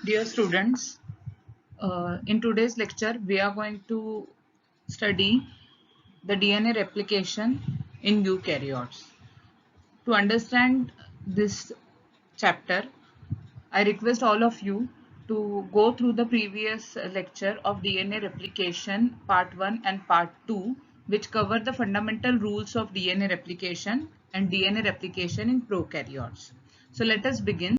Dear students, in today's lecture, we are going to study the DNA replication in eukaryotes. To understand this chapter, I request all of you to go through the previous lecture of DNA replication part 1 and part 2, which cover the fundamental rules of DNA replication and DNA replication in prokaryotes. So let us begin.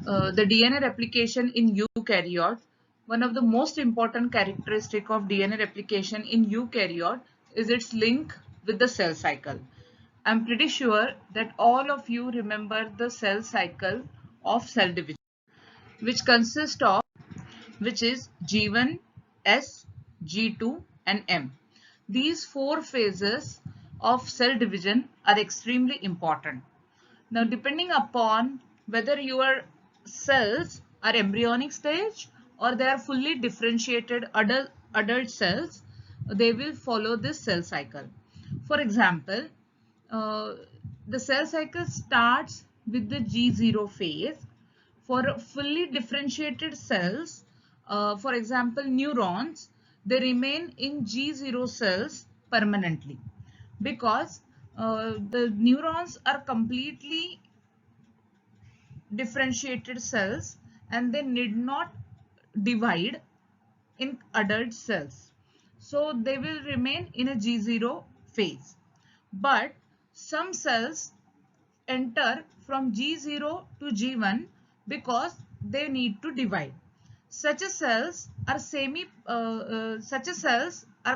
The DNA replication in eukaryote, one of the most important characteristic of DNA replication in eukaryote is its link with the cell cycle. I'm pretty sure that all of you remember the cell cycle of cell division, which consists of which is G1, S, G2 and M. These four phases of cell division are extremely important. Now, depending upon whether your cells are embryonic stage or they are fully differentiated adult cells, they will follow this cell cycle. For example, uh, the cell cycle starts with the G0 phase. For fully differentiated cells, for example, neurons, they remain in G0 cells permanently because the neurons are completely differentiated cells and they need not divide in adult cells. So they will remain in a G0 phase. But some cells enter from G0 to G1 because they need to divide. Such a cells are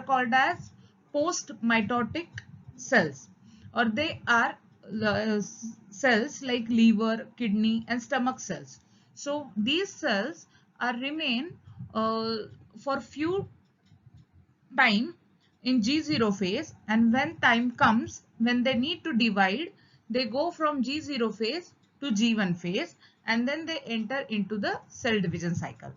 called as post-mitotic cells, or they are cells like liver, kidney, and stomach cells. So these cells are remain for few time in G0 phase, and when time comes when they need to divide, they go from G0 phase to G1 phase and then they enter into the cell division cycle.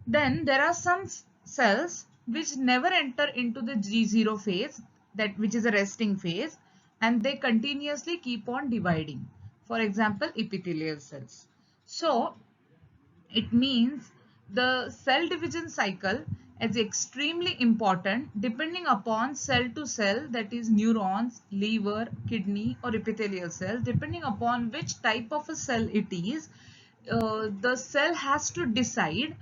Then there are some cells which never enter into the G0 phase, that which is a resting phase, and they continuously keep on dividing. For example, epithelial cells. So it means the cell division cycle is extremely important depending upon cell to cell, that is neurons, liver, kidney or epithelial cells. Depending upon which type of a cell it is, the cell has to decide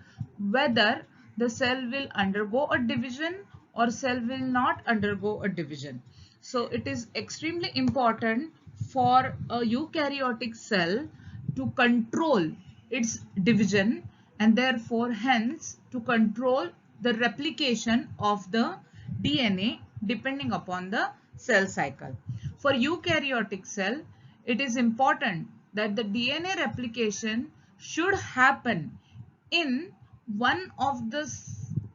whether the cell will undergo a division or cell will not undergo a division. So it is extremely important for a eukaryotic cell to control its division and therefore hence to control the replication of the DNA depending upon the cell cycle. For eukaryotic cell, it is important that the DNA replication should happen in one of the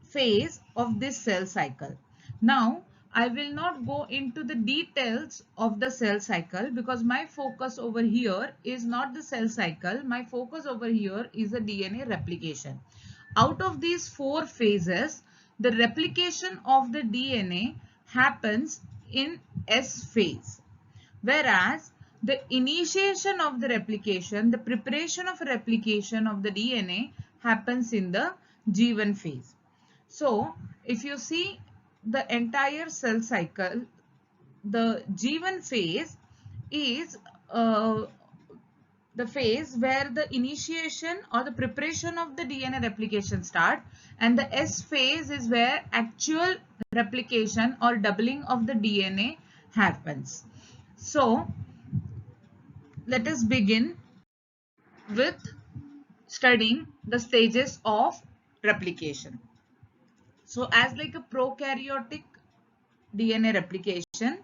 phase of this cell cycle. Now, I will not go into the details of the cell cycle because my focus over here is not the cell cycle. My focus over here is the DNA replication. Out of these four phases, the replication of the DNA happens in S phase. Whereas the initiation of the replication, the preparation of replication of the DNA happens in the G1 phase. So if you see the entire cell cycle, the G1 phase is the phase where the initiation or the preparation of the DNA replication start, and the S phase is where actual replication or doubling of the DNA happens. So let us begin with studying the stages of replication. So as like a prokaryotic DNA replication,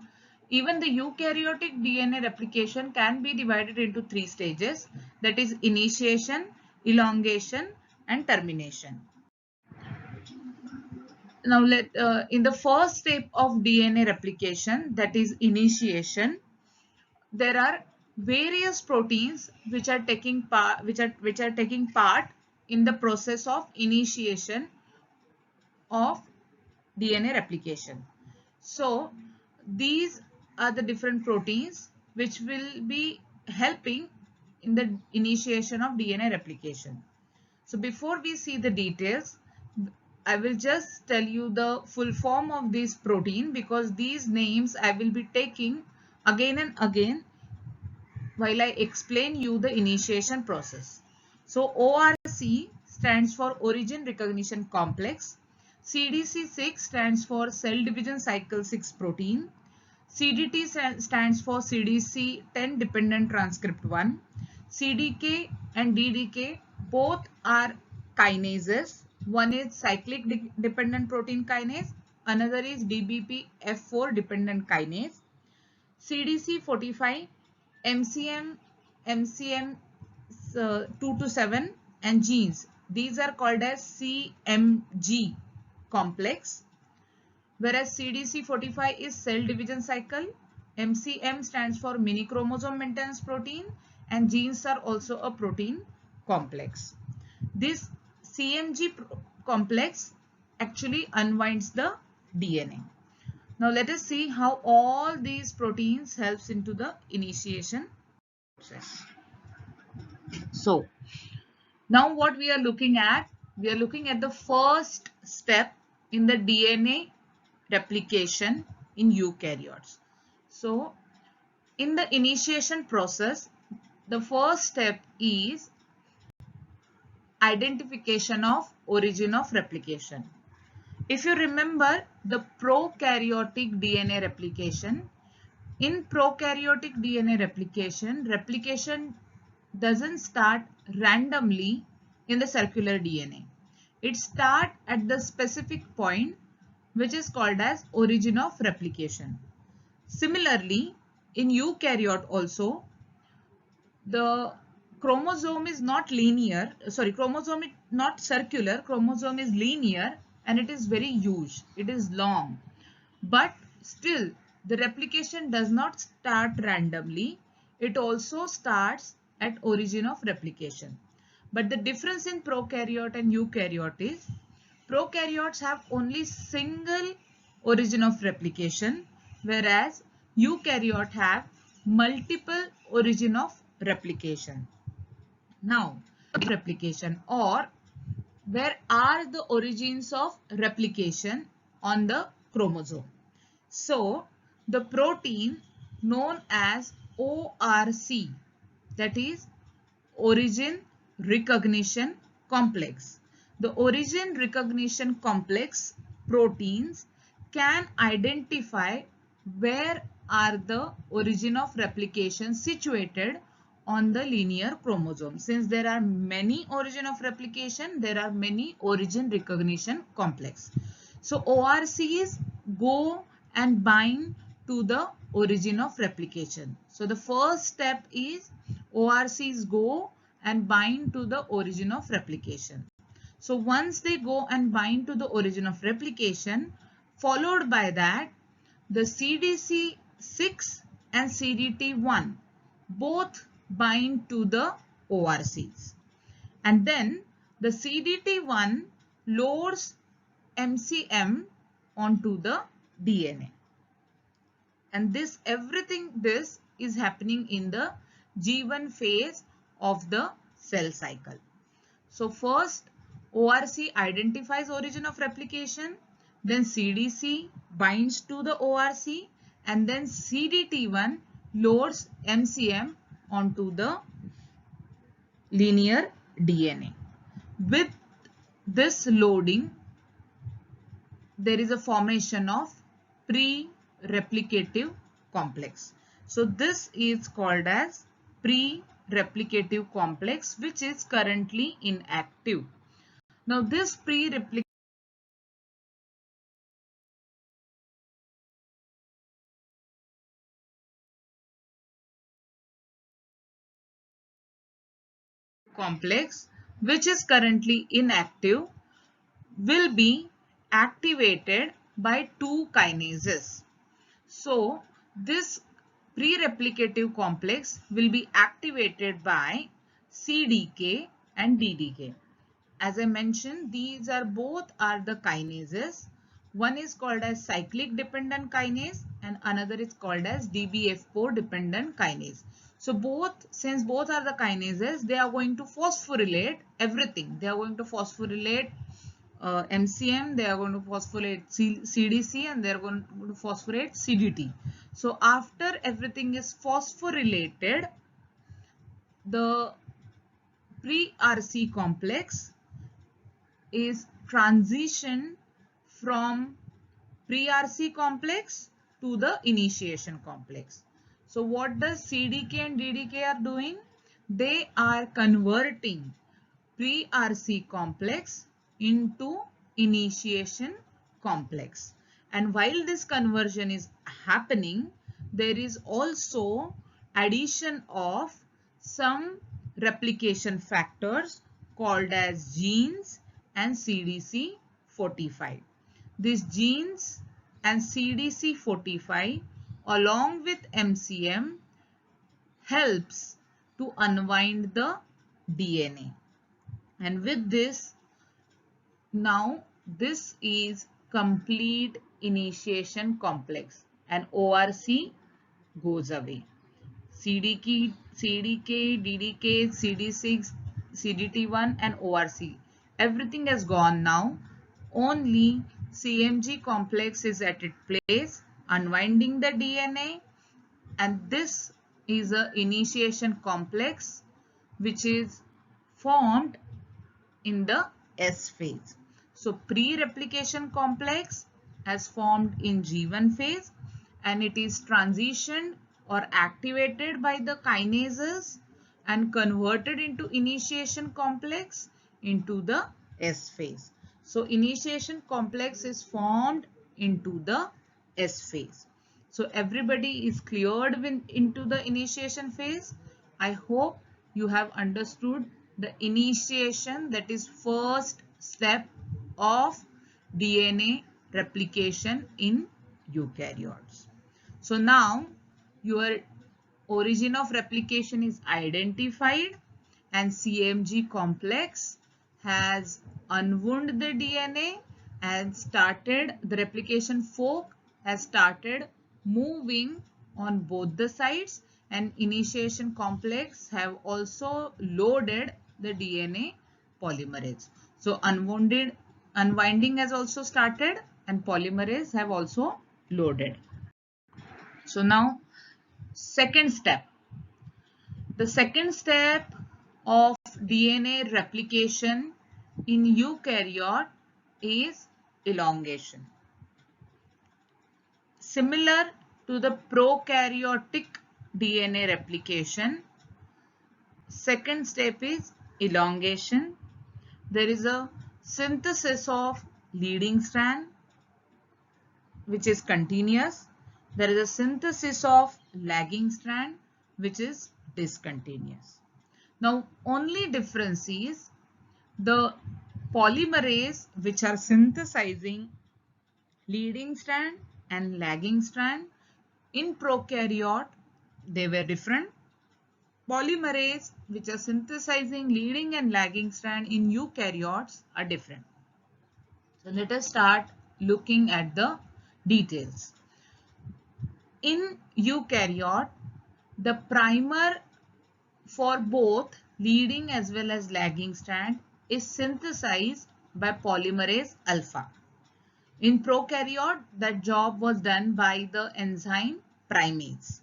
even the eukaryotic DNA replication can be divided into three stages, that is initiation, elongation and termination. Now in the first step of DNA replication, that is initiation, there are various proteins which are taking part in the process of initiation of DNA replication. So these are the different proteins which will be helping in the initiation of DNA replication. So before we see the details, I will just tell you the full form of this protein, because these names I will be taking again and again while I explain you the initiation process. So ORC stands for Origin Recognition Complex. CDC6 stands for Cell Division Cycle 6 protein. CDT stands for CDC10 dependent transcript 1. CDK and DDK both are kinases. One is cyclic dependent protein kinase, another is DBPF4 dependent kinase. CDC45, MCM 2 to 7 and genes. These are called as CMG complex. Whereas CDC45 is cell division cycle, MCM stands for mini chromosome maintenance protein, and genes are also a protein complex. This CMG complex actually unwinds the DNA. Now let us see how all these proteins helps into the initiation process. So now what we are looking at the first step in the DNA replication in eukaryotes. So in the initiation process, the first step is identification of origin of replication. If you remember the prokaryotic DNA replication, in prokaryotic DNA replication doesn't start randomly in the circular DNA. It starts at the specific point, which is called as origin of replication. Similarly, in eukaryote also, the chromosome is not linear, chromosome is not circular, chromosome is linear, and it is very huge, it is long. But still, the replication does not start randomly. It also starts at origin of replication. But the difference in prokaryote and eukaryote is, prokaryotes have only single origin of replication, whereas eukaryote have multiple origin of replication. Now, replication, or where are the origins of replication on the chromosome? So, the protein known as ORC, that is Origin Recognition Complex. The Origin Recognition Complex proteins can identify where are the origin of replication situated on the linear chromosome. Since there are many origin of replication, there are many origin recognition complex. So ORCs go and bind to the origin of replication. So the first step is ORCs go and bind to the origin of replication. So once they go and bind to the origin of replication, followed by that, the CDC6 and CDT1 both bind to the ORCs. And then the CDT1 loads MCM onto the DNA. And everything is happening in the G1 phase of the cell cycle. So first ORC identifies origin of replication, then CDC binds to the ORC, and then CDT1 loads MCM onto the linear DNA. With this loading, there is a formation of pre-replicative complex. So this is called as pre-replicative complex, which is currently inactive. Now this pre-replicative complex, which is currently inactive, will be activated by two kinases. So this pre-replicative complex will be activated by CDK and DDK. As I mentioned, these are both are the kinases. One is called as cyclic dependent kinase and another is called as DBF4 dependent kinase. So since both are the kinases, they are going to phosphorylate everything. They are going to phosphorylate MCM, they are going to phosphorylate CDC, and they are going to phosphorylate CDT. So after everything is phosphorylated, the pre-RC complex is transition from pre-RC complex to the initiation complex. So what does CDK and DDK are doing? They are converting pre-RC complex into initiation complex. And while this conversion is happening, there is also addition of some replication factors called as genes and CDC45. These genes and CDC45 along with MCM helps to unwind the DNA. And with this, now this is complete initiation complex and ORC goes away. CDK, DDK, CD6, CDT1 and ORC. Everything has gone now. Only CMG complex is at its place, unwinding the DNA, and this is a initiation complex which is formed in the S phase. So pre-replication complex has formed in G1 phase and it is transitioned or activated by the kinases and converted into initiation complex into the S phase. So initiation complex is formed into the S phase. So everybody is cleared into the initiation phase. I hope you have understood the initiation, that is first step of DNA replication in eukaryotes. So now your origin of replication is identified and CMG complex has unwound the DNA and started, the replication fork has started moving on both the sides, and initiation complex have also loaded the DNA polymerase. So unwinding has also started and polymerase have also loaded. So now second step. The second step of DNA replication in eukaryote is elongation. Similar to the prokaryotic DNA replication, second step is elongation. There is a synthesis of leading strand which is continuous. There is a synthesis of lagging strand which is discontinuous. Now only difference is the polymerase which are synthesizing leading strand and lagging strand. In prokaryote they were different. Polymerase which are synthesizing leading and lagging strand in eukaryotes are different. So let us start looking at the details. In eukaryote, the primer for both leading as well as lagging strand is synthesized by polymerase alpha. In prokaryote, that job was done by the enzyme primase.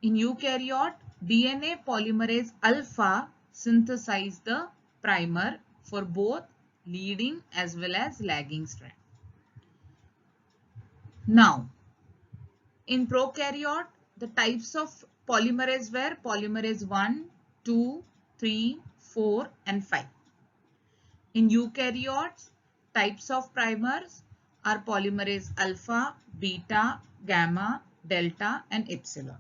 In eukaryote, DNA polymerase alpha synthesized the primer for both leading as well as lagging strand. Now, in prokaryote, the types of polymerase were polymerase 1, 2, 3, 4 and 5. In eukaryotes, types of primers are polymerase alpha, beta, gamma, delta and epsilon.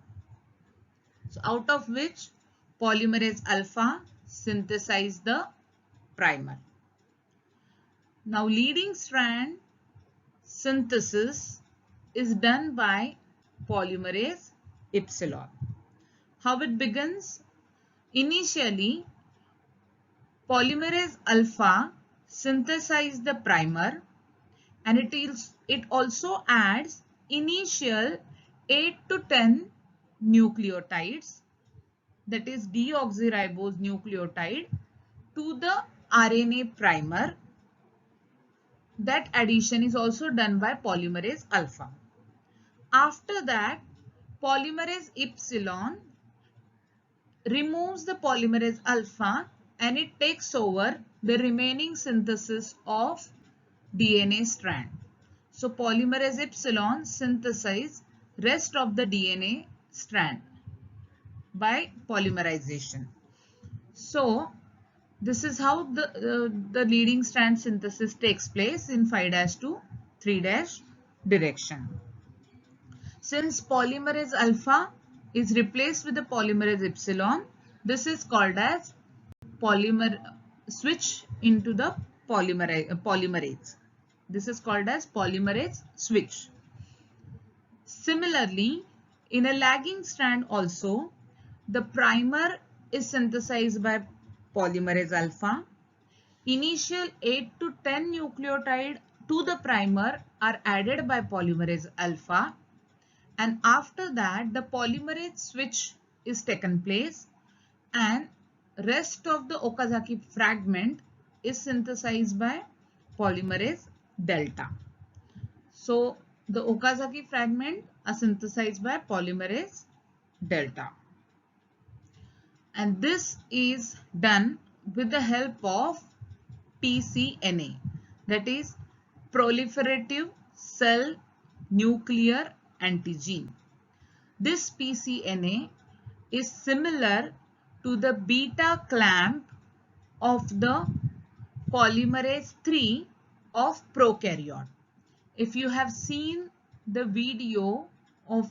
So out of which polymerase alpha synthesize the primer. Now leading strand synthesis is done by polymerase epsilon. How it begins? Initially, polymerase alpha synthesizes the primer and it also adds initial 8 to 10 nucleotides that is deoxyribose nucleotide, to the RNA primer. That addition is also done by polymerase alpha. After that, polymerase epsilon removes the polymerase alpha and it takes over the remaining synthesis of DNA strand. So polymerase epsilon synthesizes rest of the DNA strand by polymerization. So this is how the leading strand synthesis takes place in 5' to 3' direction. Since polymerase alpha is replaced with the polymerase epsilon, this is called as polymer switch into the polymerase. This is called as polymerase switch. Similarly, in a lagging strand also, the primer is synthesized by polymerase alpha. Initial 8 to 10 nucleotide to the primer are added by polymerase alpha, and after that the polymerase switch is taken place and rest of the Okazaki fragment is synthesized by polymerase delta. So the Okazaki fragment are synthesized by polymerase delta, and this is done with the help of pCNA, that is proliferative cell nuclear antigen. This pCNA is similar to the beta clamp of the polymerase 3 of prokaryote. If you have seen the video of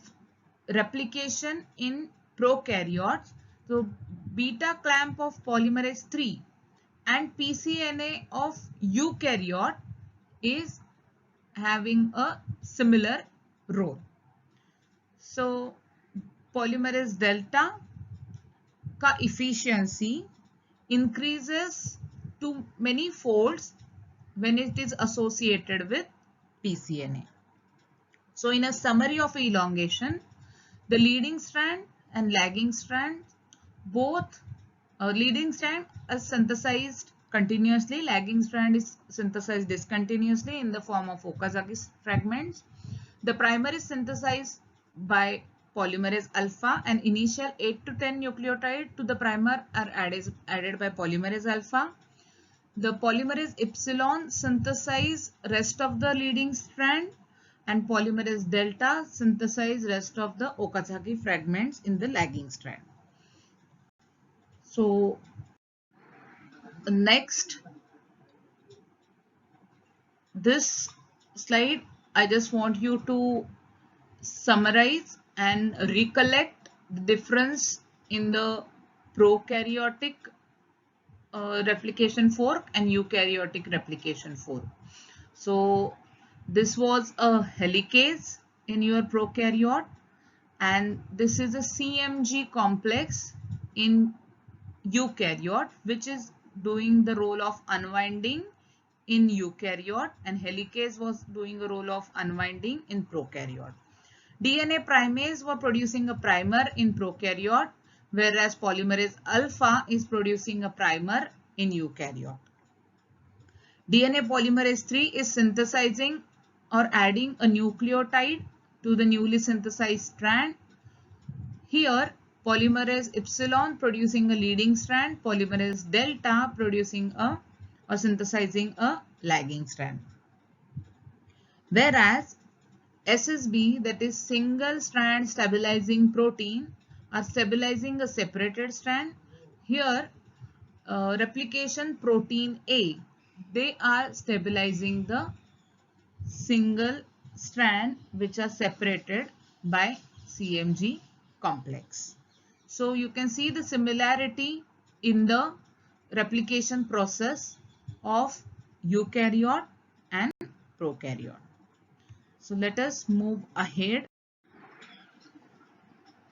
replication in prokaryotes, so beta clamp of polymerase 3 and pCNA of eukaryote is having a similar role. So polymerase delta का efficiency increases to many folds when it is associated with pCNA. So in a summary of elongation, the leading strand and lagging strand, both leading strand is synthesized continuously, lagging strand is synthesized discontinuously in the form of Okazaki fragments. The primer is synthesized by polymerase alpha, and initial 8 to 10 nucleotide to the primer are added by polymerase alpha. The polymerase epsilon synthesize rest of the leading strand, and polymerase delta synthesize rest of the Okazaki fragments in the lagging strand. So next, this slide, I just want you to summarize and recollect the difference in the prokaryotic replication fork and eukaryotic replication fork. So this was a helicase in your prokaryote, and this is a CMG complex in eukaryote, which is doing the role of unwinding in eukaryote, and helicase was doing a role of unwinding in prokaryote. DNA primase were producing a primer in prokaryote, whereas polymerase alpha is producing a primer in eukaryote. DNA polymerase 3 is synthesizing or adding a nucleotide to the newly synthesized strand. Here, polymerase epsilon producing a leading strand, polymerase delta producing or synthesizing a lagging strand. Whereas SSB, that is single strand stabilizing protein, are stabilizing a separated strand. Here, replication protein A, they are stabilizing the single strand which are separated by CMG complex. So you can see the similarity in the replication process of eukaryote and prokaryote. So let us move ahead.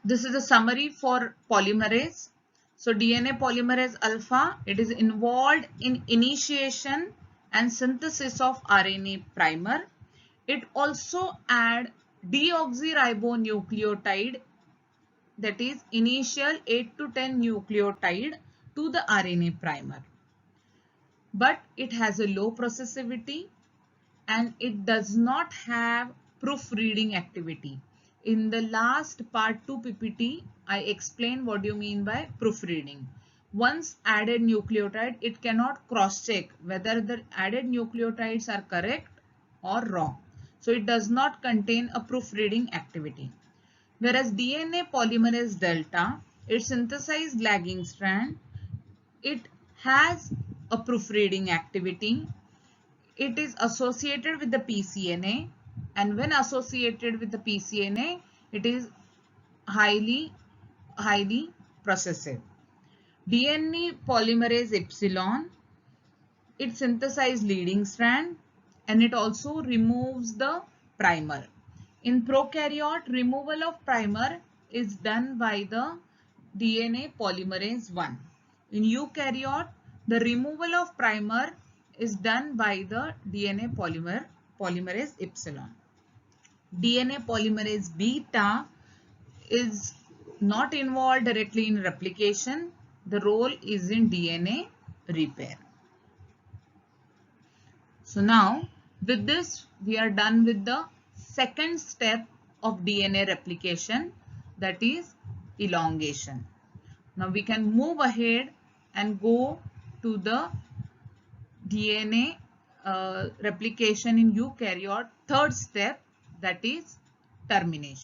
This is a summary for polymerase. So DNA polymerase alpha, it is involved in initiation and synthesis of RNA primer. It also adds deoxyribonucleotide that is initial 8 to 10 nucleotide to the RNA primer. But it has a low processivity and it does not have proofreading activity. In the last part 2 PPT, I explained what you mean by proofreading. Once added nucleotide, it cannot cross-check whether the added nucleotides are correct or wrong. So it does not contain a proofreading activity. Whereas DNA polymerase delta, it synthesized lagging strand, it has a proofreading activity. It is associated with the pCNA, and when associated with the pCNA, it is highly processive. DNA polymerase epsilon, it synthesizes leading strand and it also removes the primer. In prokaryote, removal of primer is done by the DNA polymerase 1. In eukaryote, the removal of primer is done by the DNA polymerase epsilon. DNA polymerase beta is not involved directly in replication. The role is in DNA repair. So now with this we are done with the second step of DNA replication, that is elongation. Now we can move ahead and go to the DNA replication in eukaryote third step, that is termination.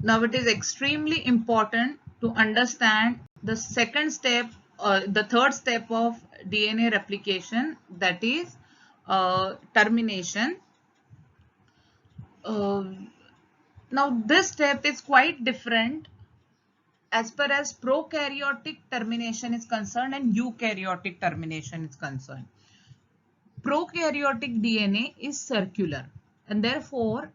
Now it is extremely important to understand the second step, the third step of DNA replication, that is termination. Now this step is quite different as far as prokaryotic termination is concerned and eukaryotic termination is concerned. Prokaryotic DNA is circular and therefore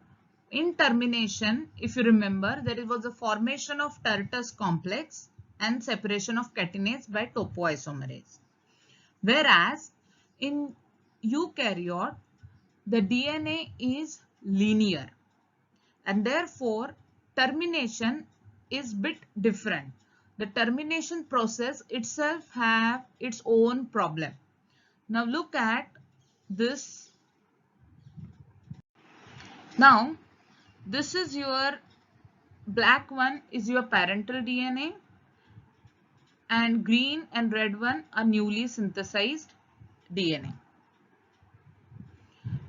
in termination, if you remember, there was a formation of Tertus complex and separation of catenates by topoisomerase. Whereas in eukaryote, the DNA is linear and therefore termination is bit different. The termination process itself have its own problem. Now look at this. Now this is your black one is your parental DNA and green and red one are newly synthesized DNA.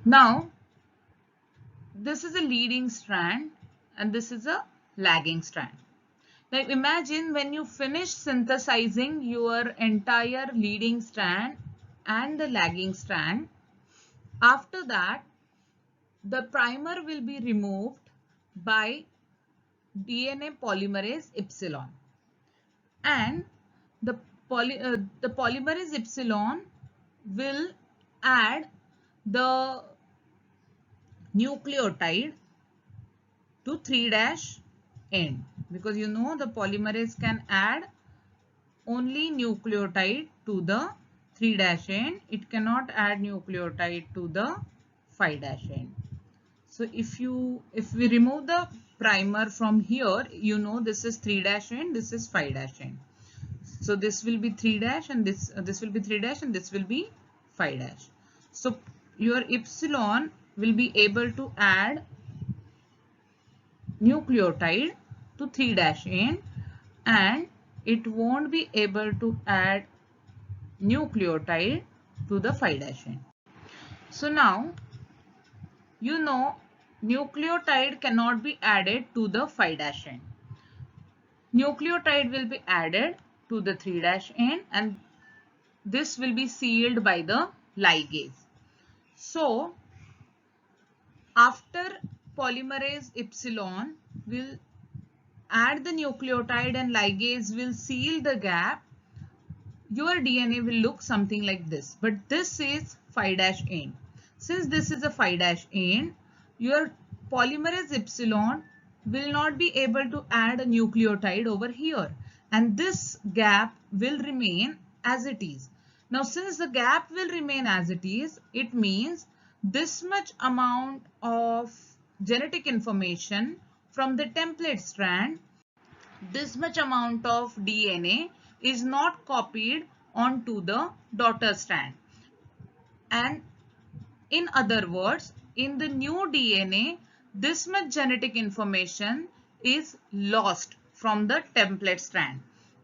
Now this is a leading strand and this is a lagging strand. Now imagine when you finish synthesizing your entire leading strand and the lagging strand, after that the primer will be removed by DNA polymerase epsilon and the polymerase epsilon will add the nucleotide to 3' end, because you know the polymerase can add only nucleotide to the 3' end. It cannot add nucleotide to the 5' end. So if we remove the primer from here, you know this is 3' end, this is 5' end. So this will be 3' and this will be 3' and this will be 5'. So your epsilon will be able to add nucleotide to 3' end and it won't be able to add nucleotide to the 5' end. So now you know nucleotide cannot be added to the 5' end. Nucleotide will be added to the 3' end and this will be sealed by the ligase. So after polymerase epsilon will add the nucleotide and ligase will seal the gap, your DNA will look something like this. But this is 5' end. Since this is a 5' end, your polymerase epsilon will not be able to add a nucleotide over here. And this gap will remain as it is. Now, since the gap will remain as it is, it means this much amount of genetic information from the template strand, this much amount of DNA is not copied onto the daughter strand. And in other words, in the new DNA, this much genetic information is lost from the template strand,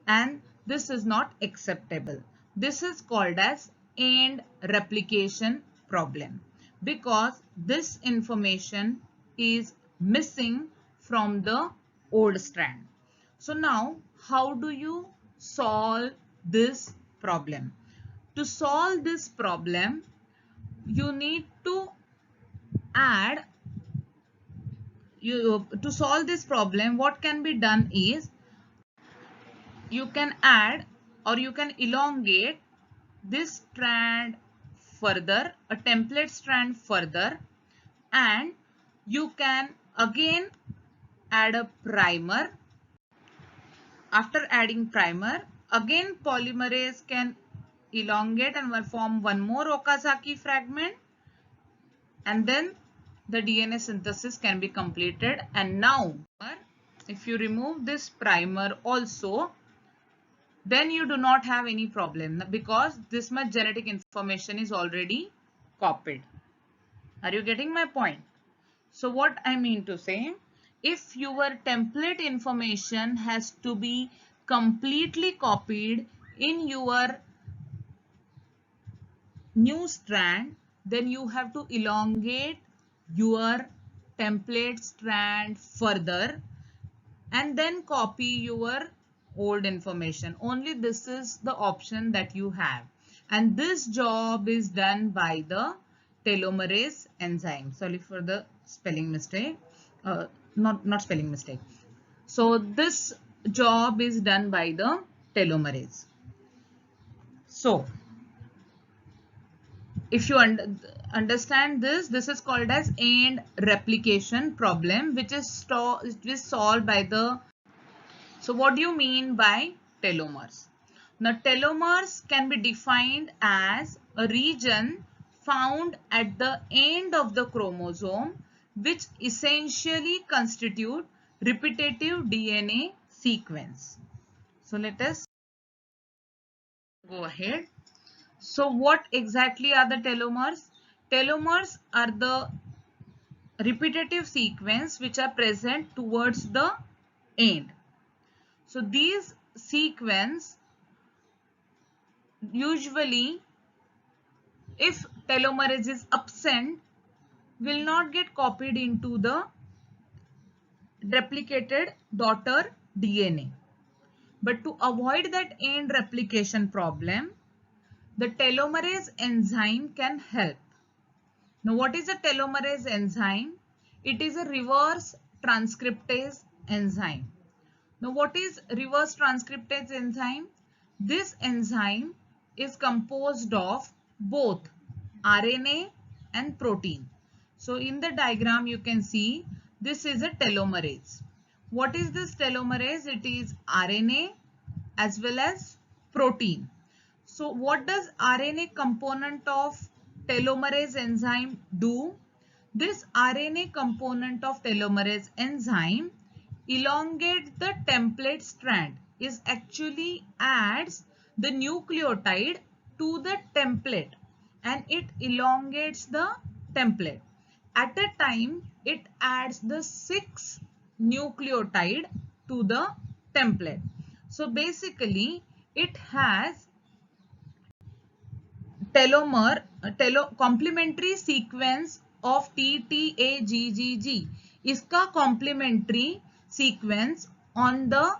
and this is not acceptable. This is called as end replication problem because this information is missing from the old strand. So now, how do you solve this problem? To solve this problem, you need to add to solve this problem, what can be done is you can add or you can elongate this strand further, a template strand further, and you can again add a primer. After adding primer, again polymerase can elongate and form one more Okazaki fragment, and then the DNA synthesis can be completed. And now if you remove this primer also, then you do not have any problem because this much genetic information is already copied. Are you getting my point? So what I mean to say, if your template information has to be completely copied in your new strand, then you have to elongate your template strand further and then copy your old information. Only this is the option that you have, and this job is done by the telomerase enzyme. Sorry for the spelling mistake, not spelling mistake. So this job is done by the telomerase. So if you understand this, this is called as end replication problem, which is solved by the. So what do you mean by telomers? Now telomers can be defined as a region found at the end of the chromosome which essentially constitute repetitive DNA sequence. So let us go ahead. So what exactly are the telomers? Telomers are the repetitive sequence which are present towards the end. So these sequence usually, if telomerase is absent, will not get copied into the replicated daughter DNA. But to avoid that end replication problem, the telomerase enzyme can help. Now, what is a telomerase enzyme? It is a reverse transcriptase enzyme. Now, what is reverse transcriptase enzyme? This enzyme is composed of both RNA and protein. So, in the diagram you can see this is a telomerase. What is this telomerase? It is RNA as well as protein. So, what does RNA component of telomerase enzyme do? This RNA component of telomerase enzyme elongates the template strand, is actually adds the nucleotide to the template and it elongates the template. At a time, it adds the 6 nucleotide to the template. So basically, it has complementary sequence of TTAGGG. इसका complementary sequence on the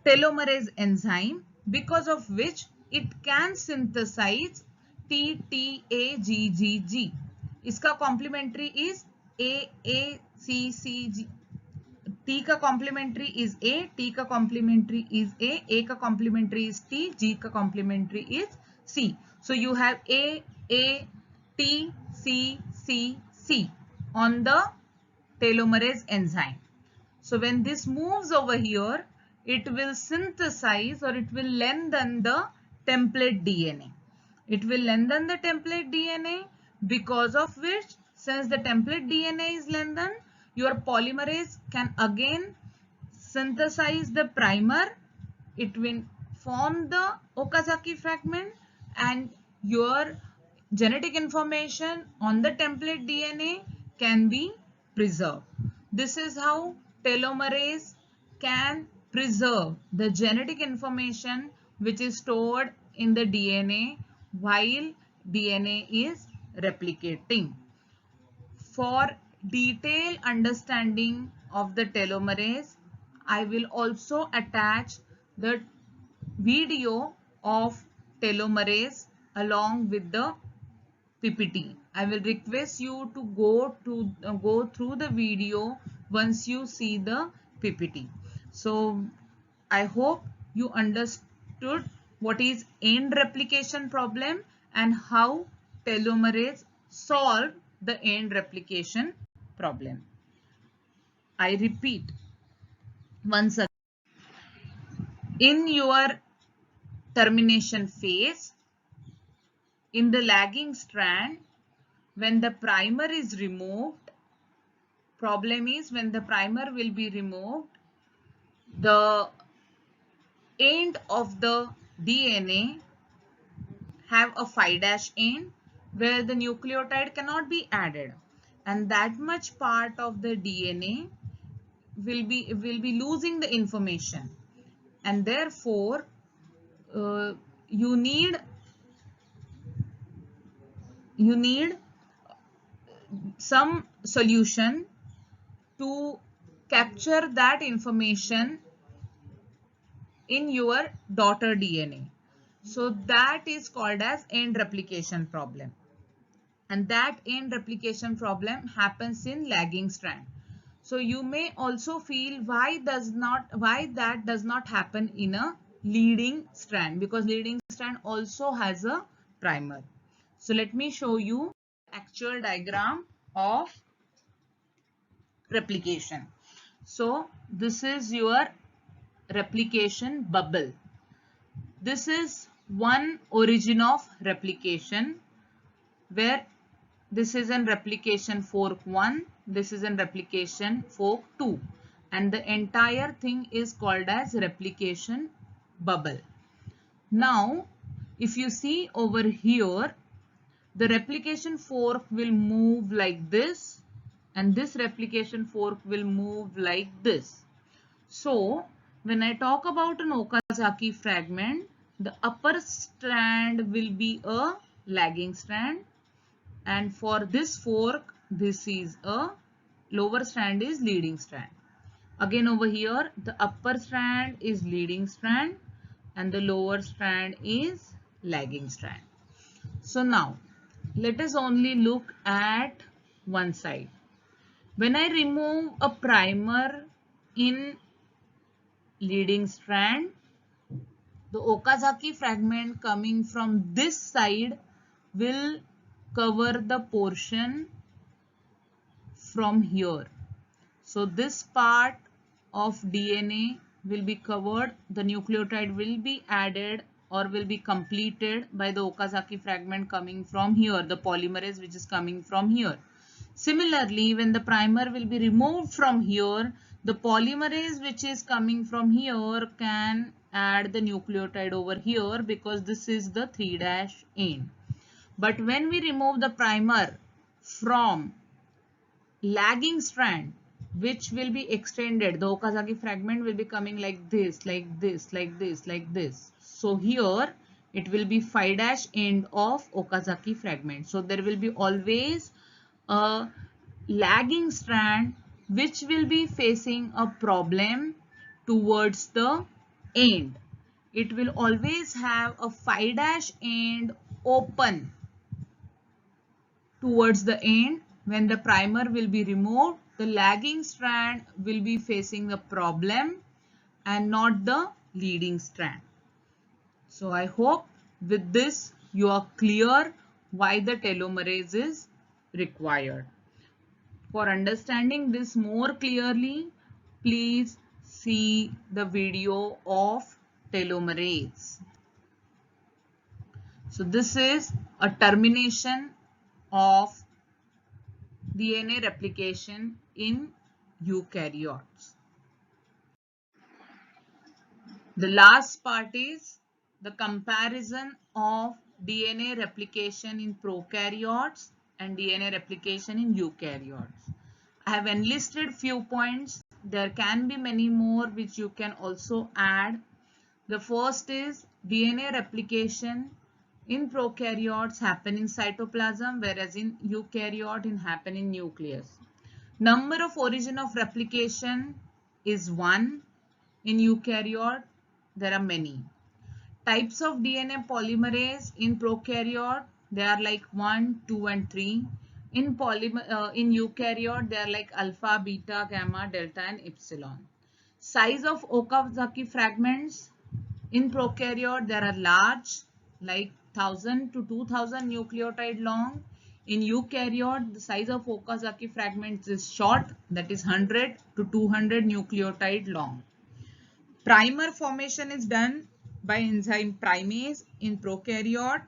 telomerase enzyme, because of which it can synthesize TTAGGG. इसका complementary is AACCG. T का complementary is A, T का complementary is A का complementary is T, G का complementary is C. So you have A, T, C, C, C on the telomerase enzyme. So when this moves over here, it will synthesize or it will lengthen the template DNA. It will lengthen the template DNA, because of which Since the template DNA is lengthened, your polymerase can again synthesize the primer. It will form the Okazaki fragment and your genetic information on the template DNA can be preserved. This is how telomerase can preserve the genetic information which is stored in the DNA while DNA is replicating. For detailed understanding of the telomerase, I will also attach the video of telomerase along with the PPT. I will request you to go through the video once you see the PPT. So I hope you understood what is end replication problem and how telomerase solve the end replication problem. I repeat once again, in your termination phase, in the lagging strand, when the primer is removed, problem is when the primer will be removed, the end of the DNA have a 5' end where the nucleotide cannot be added, and that much part of the DNA will be losing the information, and therefore uh, you need some solution to capture that information in your daughter DNA. So that is called as end replication problem. And that end replication problem happens in lagging strand. So you may also feel why that does not happen in a leading strand, because leading strand also has a primer. So let me show you actual diagram of replication. So this is your replication bubble. This is one origin of replication where this is in replication fork 1, this is in replication fork 2, and the entire thing is called as replication bubble. Now if you see over here, the replication fork will move like this and this replication fork will move like this. So when I talk about an Okazaki fragment, the upper strand will be a lagging strand, and for this fork, this is a lower strand is leading strand. Again over here, the upper strand is leading strand and the lower strand is lagging strand. So now let us only look at one side. When I remove a primer in leading strand, the Okazaki fragment coming from this side will cover the portion from here. So this part of DNA will be covered, the nucleotide will be added or will be completed by the Okazaki fragment coming from here, the polymerase which is coming from here. Similarly, when the primer will be removed from here, the polymerase which is coming from here can add the nucleotide over here because this is the 3' end. But when we remove the primer from lagging strand, which will be extended, the Okazaki fragment will be coming like this, like this, like this, like this. So here it will be 5' end of Okazaki fragment. So there will be always a lagging strand which will be facing a problem towards the end. It will always have a 5' end open towards the end. When the primer will be removed, the lagging strand will be facing the problem and not the leading strand. So I hope with this you are clear why the telomerase is required. For understanding this more clearly, please see the video of telomerase. So this is a termination of DNA replication in eukaryotes. The last part is the comparison of DNA replication in prokaryotes and DNA replication in eukaryotes. I have enlisted few points. There can be many more which you can also add. The first is DNA replication in prokaryotes happen in cytoplasm, whereas in eukaryote it happen in nucleus. Number of origin of replication is 1. In eukaryote, there are many. Types of DNA polymerase in prokaryote, they are like 1, 2 and 3. In eukaryote, they are like alpha, beta, gamma, delta and epsilon. Size of Okazaki fragments in prokaryote, there are large, like 1000 to 2000 nucleotide long. In eukaryote, the size of Okazaki fragments is short, that is 100 to 200 nucleotide long. Primer formation is done by enzyme primase in prokaryote.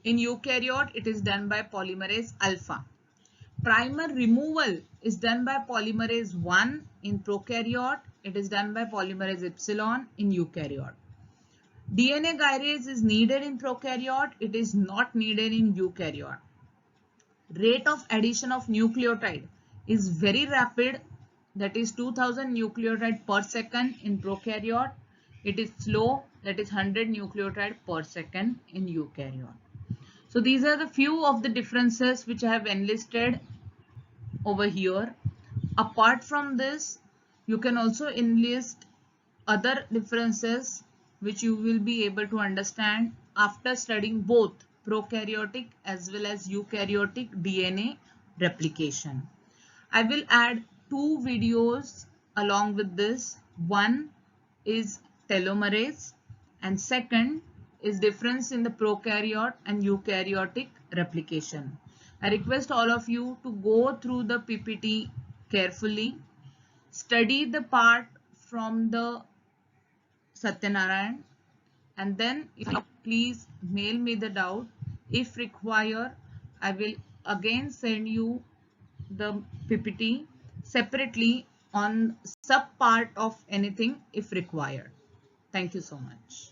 In eukaryote, it is done by polymerase alpha. Primer removal is done by polymerase 1 in prokaryote. It is done by polymerase epsilon in eukaryote. DNA gyrase is needed in prokaryote. It is not needed in eukaryote. Rate of addition of nucleotide is very rapid, that is 2000 nucleotide per second in prokaryote. It is slow, that is 100 nucleotide per second in eukaryote. So these are the few of the differences which I have enlisted over here. Apart from this, you can also enlist other differences which you will be able to understand after studying both prokaryotic as well as eukaryotic DNA replication. I will add two videos along with this. One is telomerase and second is difference in the prokaryote and eukaryotic replication. I request all of you to go through the PPT carefully, study the part from the Satyanarayan, and then please mail me the doubt. If required, I will again send you the PPT separately on sub part of anything if required. Thank you so much.